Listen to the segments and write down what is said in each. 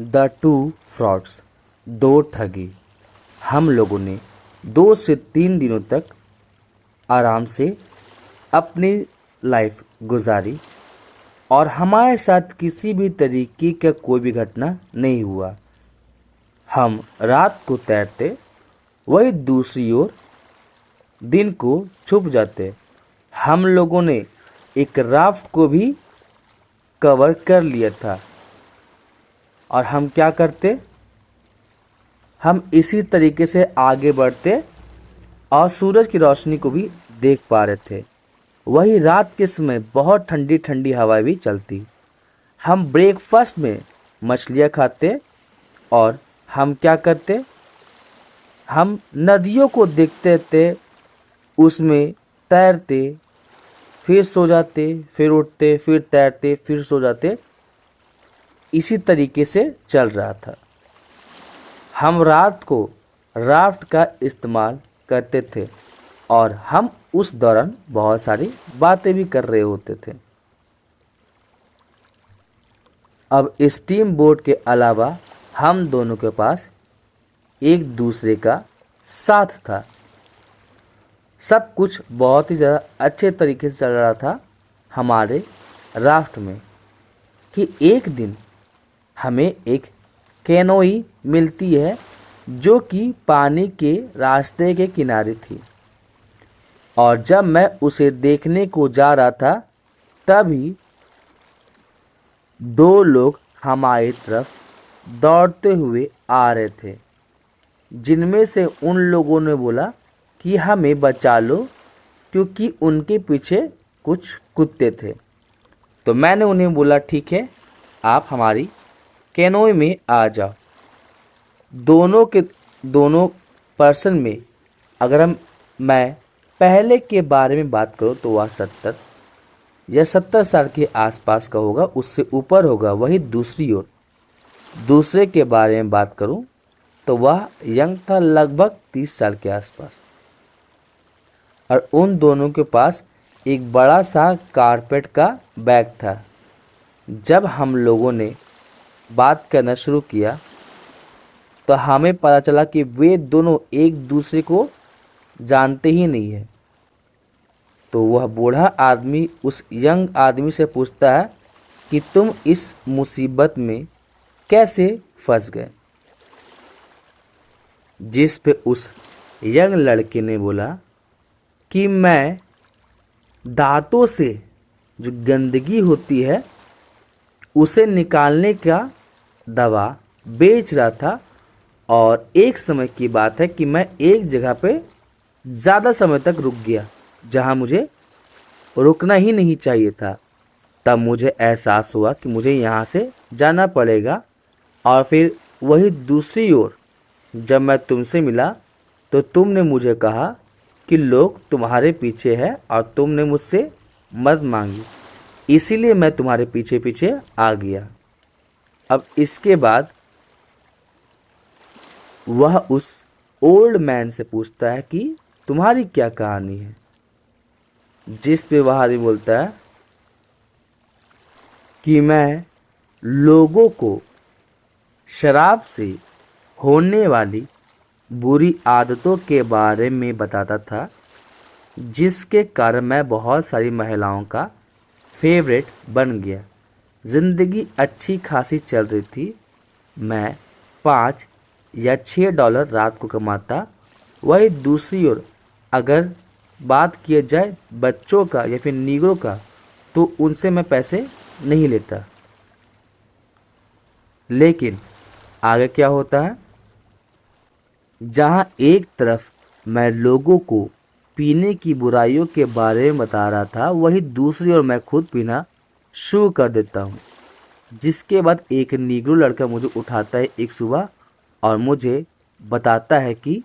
The two frauds, दो ठगी। हम लोगों ने 2 से 3 दिनों तक आराम से अपनी लाइफ गुजारी और हमारे साथ किसी भी तरीके का कोई भी घटना नहीं हुआ। हम रात को तैरते, वही दूसरी ओर दिन को छुप जाते। हम लोगों ने एक राफ्ट को भी कवर कर लिया था और हम क्या करते, हम इसी तरीके से आगे बढ़ते और सूरज की रोशनी को भी देख पा रहे थे। वही रात के समय बहुत ठंडी ठंडी हवाएं भी चलती। हम ब्रेकफास्ट में मछलियाँ खाते और हम क्या करते, हम नदियों को देखते थे, उसमें तैरते, फिर सो जाते, फिर उठते, फिर तैरते, फिर सो जाते। इसी तरीके से चल रहा था। हम रात को राफ्ट का इस्तेमाल करते थे और हम उस दौरान बहुत सारी बातें भी कर रहे होते थे। अब स्टीम बोट के अलावा हम दोनों के पास एक दूसरे का साथ था। सब कुछ बहुत ही ज़्यादा अच्छे तरीके से चल रहा था हमारे राफ्ट में कि एक दिन हमें एक कैनोई मिलती है जो कि पानी के रास्ते के किनारे थी। और जब मैं उसे देखने को जा रहा था तभी दो लोग हमारी तरफ दौड़ते हुए आ रहे थे, जिनमें से उन लोगों ने बोला कि हमें बचा लो क्योंकि उनके पीछे कुछ कुत्ते थे। तो मैंने उन्हें बोला ठीक है, आप हमारी कैनोई में आ जाओ। दोनों पर्सन में अगर मैं पहले के बारे में बात करूं तो वह 70 के आसपास का होगा, उससे ऊपर होगा। वही दूसरी ओर दूसरे के बारे में बात करूं तो वह यंग था, लगभग 30 साल के आसपास। और उन दोनों के पास एक बड़ा सा कारपेट का बैग था। जब हम लोगों ने बात करना शुरू किया तो हमें पता चला कि वे दोनों एक दूसरे को जानते ही नहीं है। तो वह बूढ़ा आदमी उस यंग आदमी से पूछता है कि तुम इस मुसीबत में कैसे फंस गए, जिस पे उस यंग लड़के ने बोला कि मैं दांतों से जो गंदगी होती है उसे निकालने का दवा बेच रहा था और एक समय की बात है कि मैं एक जगह पे ज़्यादा समय तक रुक गया जहां मुझे रुकना ही नहीं चाहिए था। तब मुझे एहसास हुआ कि मुझे यहाँ से जाना पड़ेगा। और फिर वही दूसरी ओर जब मैं तुमसे मिला तो तुमने मुझे कहा कि लोग तुम्हारे पीछे हैं और तुमने मुझसे मदद मांगी, इसीलिए मैं तुम्हारे पीछे पीछे आ गया। अब इसके बाद वह उस ओल्ड मैन से पूछता है कि तुम्हारी क्या कहानी है, जिस पे वह आदमी बोलता है कि मैं लोगों को शराब से होने वाली बुरी आदतों के बारे में बताता था, जिसके कारण मैं बहुत सारी महिलाओं का फेवरेट बन गया। ज़िंदगी अच्छी खासी चल रही थी। मैं $5 या $6 रात को कमाता। वही दूसरी ओर अगर बात किया जाए बच्चों का या फिर नीगरों का तो उनसे मैं पैसे नहीं लेता। लेकिन आगे क्या होता है, जहाँ एक तरफ मैं लोगों को पीने की बुराइयों के बारे में बता रहा था, वही दूसरी ओर मैं खुद पीना शुरू कर देता हूँ। जिसके बाद एक नीग्रो लड़का मुझे उठाता है एक सुबह और मुझे बताता है कि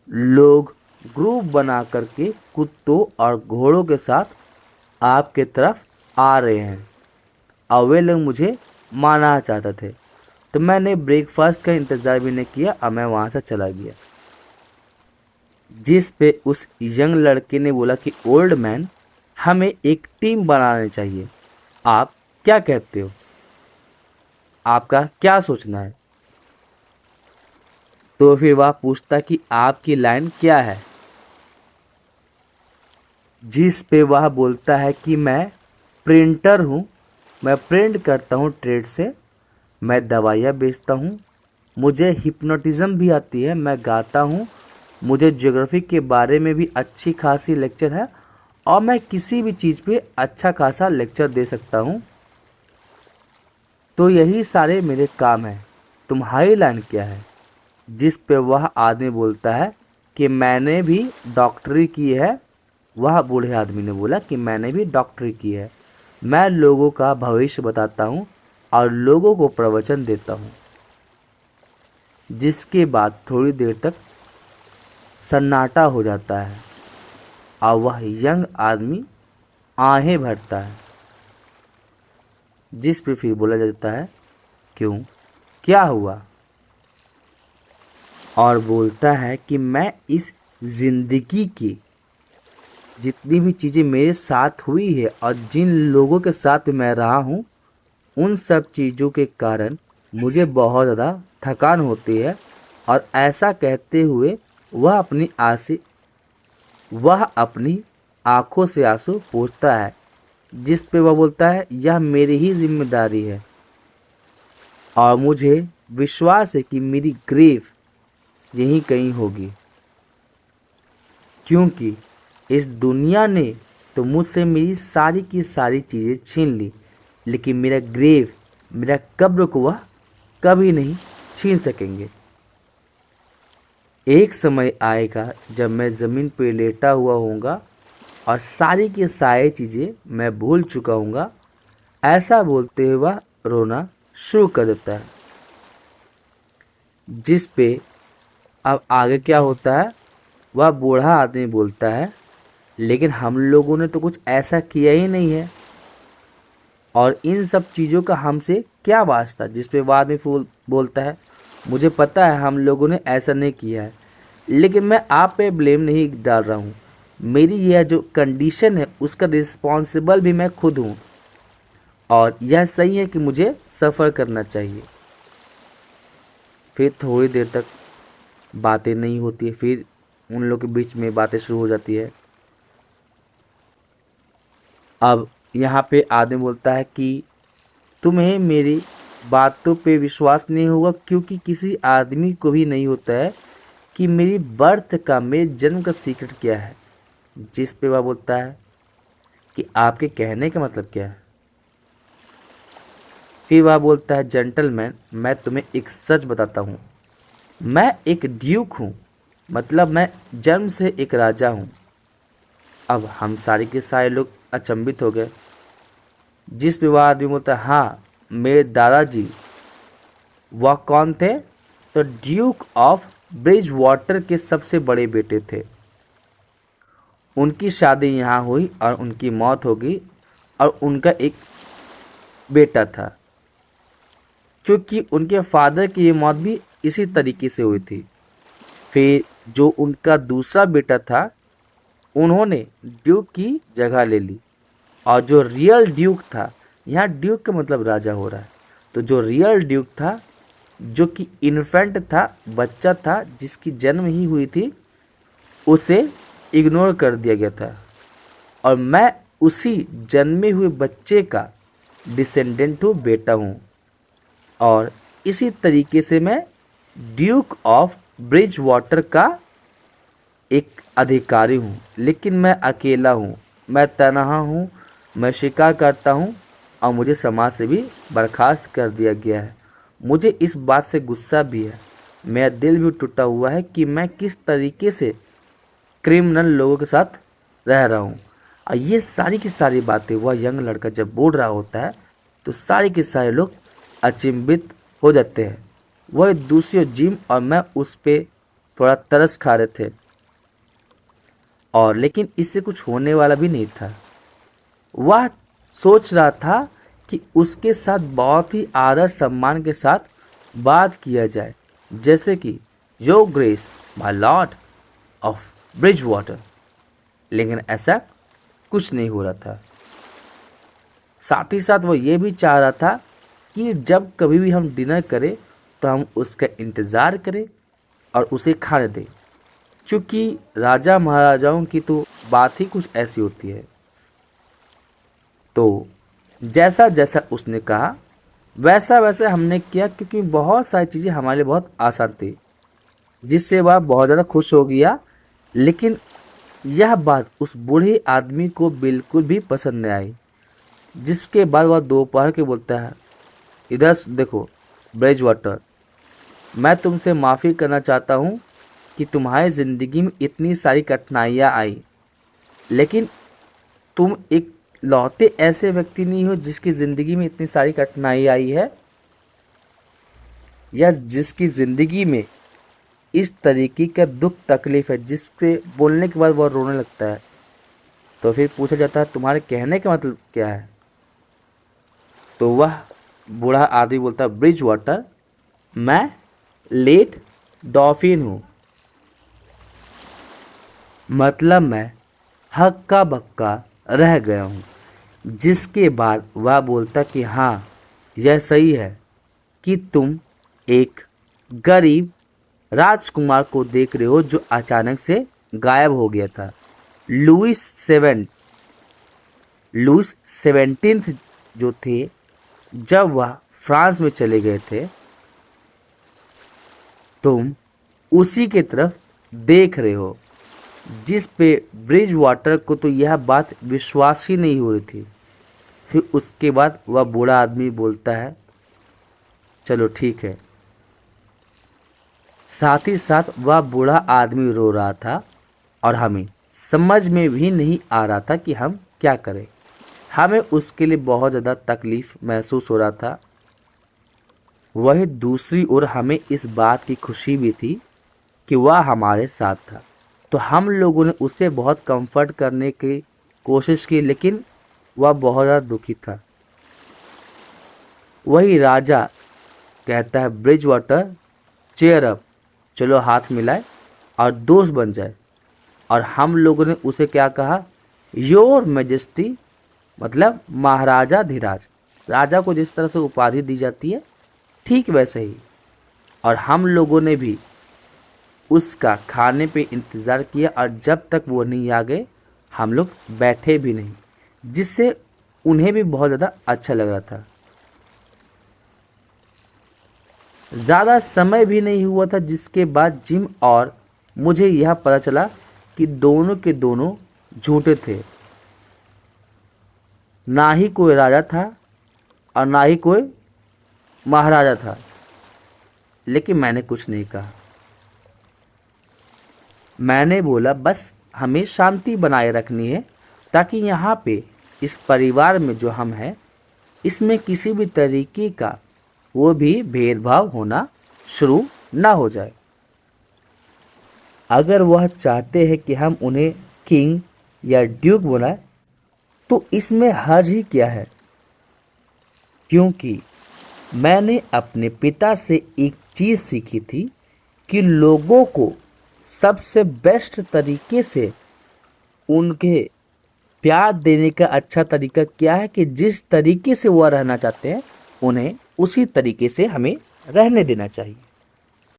लोग ग्रुप बना करके कुत्तों और घोड़ों के साथ आपके तरफ आ रहे हैं और वे लोग मुझे मारना चाहते थे। तो मैंने ब्रेकफास्ट का इंतज़ार भी नहीं किया और मैं वहाँ से चला गया। जिस पे उस यंग लड़के ने बोला कि ओल्ड मैन, हमें एक टीम बनानी चाहिए, आप क्या कहते हो? आपका क्या सोचना है। तो फिर वह पूछता कि आपकी लाइन क्या है, जिस पे वह बोलता है कि मैं प्रिंटर हूँ, मैं प्रिंट करता हूँ ट्रेड से, मैं दवाइयाँ बेचता हूँ, मुझे हिप्नोटिज़म भी आती है, मैं गाता हूँ, मुझे ज्योग्राफी के बारे में भी अच्छी खासी लेक्चर है और मैं किसी भी चीज़ पे अच्छा खासा लेक्चर दे सकता हूँ। तो यही सारे मेरे काम हैं, तुम्हारी लाइन क्या है। जिस पे वह आदमी बोलता है कि मैंने भी डॉक्टरी की है। वह बूढ़े आदमी ने बोला कि मैंने भी डॉक्टरी की है, मैं लोगों का भविष्य बताता हूँ और लोगों को प्रवचन देता हूँ। जिसके बाद थोड़ी देर तक सन्नाटा हो जाता है और वह यंग आदमी आहें भरता है। जिस पे फिर बोला जाता है क्यों, क्या हुआ, और बोलता है कि मैं इस जिंदगी की जितनी भी चीज़ें मेरे साथ हुई है और जिन लोगों के साथ मैं रहा हूँ, उन सब चीज़ों के कारण मुझे बहुत ज़्यादा थकान होती है। और ऐसा कहते हुए वह अपनी आंखों से आंसू पोंछता है। जिस पे वह बोलता है यह मेरी ही जिम्मेदारी है और मुझे विश्वास है कि मेरी ग्रेव यहीं कहीं होगी, क्योंकि इस दुनिया ने तो मुझसे मेरी सारी की सारी चीज़ें छीन ली, लेकिन मेरा ग्रेव, मेरा कब्र को वह कभी नहीं छीन सकेंगे। एक समय आएगा जब मैं ज़मीन पर लेटा हुआ होऊंगा और सारी की सारी चीज़ें मैं भूल चुका हूँगा। ऐसा बोलते हुए वह रोना शुरू कर देता है। जिस पे अब आगे क्या होता है, वह बूढ़ा आदमी बोलता है लेकिन हम लोगों ने तो कुछ ऐसा किया ही नहीं है और इन सब चीज़ों का हमसे क्या वास्ता। जिस पे वह आदमी बोलता है मुझे पता है हम लोगों ने ऐसा नहीं किया है, लेकिन मैं आप पे ब्लेम नहीं डाल रहा हूँ। मेरी यह जो कंडीशन है उसका रिस्पॉन्सिबल भी मैं खुद हूँ और यह सही है कि मुझे सफ़र करना चाहिए। फिर थोड़ी देर तक बातें नहीं होती है, फिर उन लोग के बीच में बातें शुरू हो जाती है। अब यहाँ पे आदमी बोलता है कि तुम्हें मेरी बातों पे विश्वास नहीं होगा, क्योंकि किसी आदमी को भी नहीं होता है कि मेरी बर्थ का, मेरे जन्म का सीक्रेट क्या है। जिस पे वह बोलता है कि आपके कहने का मतलब क्या है। फिर वह बोलता है जेंटलमैन, मैं तुम्हें एक सच बताता हूँ, मैं एक ड्यूक हूँ, मतलब मैं जन्म से एक राजा हूँ। अब हम सारे के सारे लोग अचंभित हो गए। जिस पे वह आदमी बोलता है हाँ, मेरे दादाजी वह कौन थे, तो ड्यूक ऑफ ब्रिज वाटर के सबसे बड़े बेटे थे। उनकी शादी यहाँ हुई और उनकी मौत हो गई और उनका एक बेटा था, क्योंकि उनके फादर की ये मौत भी इसी तरीके से हुई थी। फिर जो उनका दूसरा बेटा था उन्होंने ड्यूक की जगह ले ली और जो रियल ड्यूक था, यहाँ ड्यूक का मतलब राजा हो रहा है, तो जो रियल ड्यूक था, जो कि इन्फेंट था, बच्चा था जिसकी जन्म ही हुई थी, उसे इग्नोर कर दिया गया था और मैं उसी जन्मे हुए बच्चे का डिसेंडेंट हूँ, बेटा हूँ। और इसी तरीके से मैं ड्यूक ऑफ ब्रिज वाटर का एक अधिकारी हूँ, लेकिन मैं अकेला हूँ, मैं तनहा हूँ, मैं शिकार करता हूँ और मुझे समाज से भी बर्खास्त कर दिया गया है। मुझे इस बात से गुस्सा भी है, मेरा दिल भी टूटा हुआ है कि मैं किस तरीके से क्रिमिनल लोगों के साथ रह रहा हूँ। और ये सारी की सारी बातें वह यंग लड़का जब बोल रहा होता है तो सारे के सारे लोग अचंभित हो जाते हैं। वह दूसरी जिम और मैं उस पर थोड़ा तरस खा रहे थे और लेकिन इससे कुछ होने वाला भी नहीं था। वह सोच रहा था कि उसके साथ बहुत ही आदर सम्मान के साथ बात किया जाए, जैसे कि your grace my lord of Bridgewater, लेकिन ऐसा कुछ नहीं हो रहा था। साथ ही साथ वो ये भी चाह रहा था कि जब कभी भी हम डिनर करें तो हम उसका इंतज़ार करें और उसे खाने दें, क्योंकि राजा महाराजाओं की तो बात ही कुछ ऐसी होती है। तो जैसा जैसा उसने कहा वैसा वैसा हमने किया, क्योंकि बहुत सारी चीज़ें हमारे लिए बहुत आसान थी, जिससे वह बहुत ज़्यादा खुश हो गया। लेकिन यह बात उस बूढ़े आदमी को बिल्कुल भी पसंद नहीं आई, जिसके बाद वह दोपहर के बोलता है, इधर देखो ब्रिज वाटर, मैं तुमसे माफ़ी करना चाहता हूँ कि तुम्हारी ज़िंदगी में इतनी सारी कठिनाइयाँ आई, लेकिन तुम एक लौते ऐसे व्यक्ति नहीं हो जिसकी ज़िंदगी में इतनी सारी कठिनाई आई है, या जिसकी ज़िंदगी में इस तरीके का दुख तकलीफ़ है जिससे बोलने के बाद वह रोने लगता है। तो फिर पूछा जाता है तुम्हारे कहने का मतलब क्या है? तो वह बूढ़ा आदमी बोलता है, ब्रिज वाटर, मैं लेट डॉल्फिन हूँ, मतलब मैं हक्का बक्का रह गया हूँ। जिसके बाद वह बोलता कि हाँ, यह सही है कि तुम एक गरीब राजकुमार को देख रहे हो जो अचानक से गायब हो गया था। लुइस 17 जो थे, जब वह फ्रांस में चले गए थे, तुम उसी के तरफ देख रहे हो। जिस पे ब्रिज वाटर को तो यह बात विश्वास ही नहीं हो रही थी। फिर उसके बाद वह बूढ़ा आदमी बोलता है, चलो ठीक है। साथ ही साथ वह बूढ़ा आदमी रो रहा था और हमें समझ में भी नहीं आ रहा था कि हम क्या करें। हमें उसके लिए बहुत ज़्यादा तकलीफ़ महसूस हो रहा था। वही दूसरी ओर हमें इस बात की खुशी भी थी कि वह हमारे साथ था। तो हम लोगों ने उसे बहुत कंफर्ट करने की कोशिश की, लेकिन वह बहुत ज़्यादा दुखी था। वही राजा कहता है, ब्रिज वाटर चेयर अप, चलो हाथ मिलाए और दोस्त बन जाए। और हम लोगों ने उसे क्या कहा, योर मैजेस्टी, मतलब महाराजा धीराज। राजा को जिस तरह से उपाधि दी जाती है ठीक वैसे ही। और हम लोगों ने भी उसका खाने पे इंतज़ार किया, और जब तक वो नहीं आ गए हम लोग बैठे भी नहीं, जिससे उन्हें भी बहुत ज़्यादा अच्छा लग रहा था। ज़्यादा समय भी नहीं हुआ था जिसके बाद जिम और मुझे यह पता चला कि दोनों के दोनों झूठे थे। ना ही कोई राजा था और ना ही कोई महाराजा था। लेकिन मैंने कुछ नहीं कहा। मैंने बोला बस हमें शांति बनाए रखनी है, ताकि यहाँ पे इस परिवार में जो हम हैं इसमें किसी भी तरीके का वो भी भेदभाव होना शुरू ना हो जाए। अगर वह चाहते हैं कि हम उन्हें किंग या ड्यूक बनाए तो इसमें हर्ज ही क्या है, क्योंकि मैंने अपने पिता से एक चीज़ सीखी थी कि लोगों को सबसे बेस्ट तरीके से उनके प्यार देने का अच्छा तरीका क्या है कि जिस तरीके से वह रहना चाहते हैं उन्हें उसी तरीके से हमें रहने देना चाहिए।